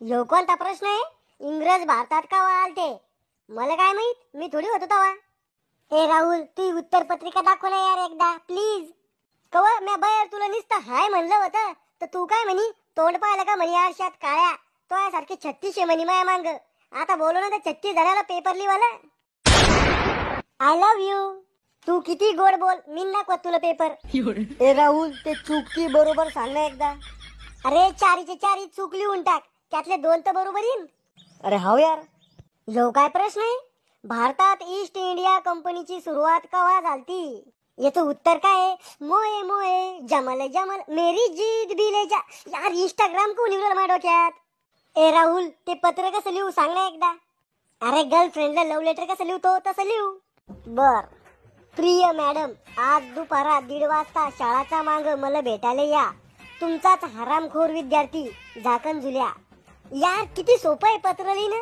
ह्यो कोणता प्रश्न आहे? इंग्रज भारतात का आलते? मला काय माहित, मी थोडी होतो तवा. ए राहुल, तू उत्तर पत्रिका दाखव ना यार एकदा प्लीज. कव मी बाहेर तुला नुसतं हाय म्हणलं होतं तर तू काय म्हणी? तोंड पाहिलं का म्हणी आरशात काळ्या? तो यासारखे 36 म्हणी माया मांग. आता बोलू ना तर 36 जणाला पेपर लिवाला. I love you. तू किती गोड बोल, मी नको तुला पेपर. ए राहुल, ते चुकी बरोबर सांग ना एकदा. अरे चारीचे चारी चूक लिहून टाक, त्यातले 2 तर बरोबर येईन. अरे हाव यार. ह्यो काय प्रश्न आहे? भारतात ईस्ट इंडिया कंपनीची सुरुवात केव्हा झालती? याचं उत्तर काय आहे? मोये मोये जमल जमल मेरी जीत भी ले जा. यार इंस्टाग्राम कोण लिहिलं माझ्या डोक्यात? ए राहुल, ते पत्र कसं लिहू सांग ना एकदा. अरे गर्लफ्रेंडला लव्ह लेटर कसं लिहतो तसं लिहू. बर. प्रिय मॅडम, आज दुपारा 1:30 वाजता शाळाचा मांग मला भेटायला या. तुमचाच हरामखोर विद्यार्थी झाकण झुल्या. यार किती सोपं आहे पत्र लिहिणं.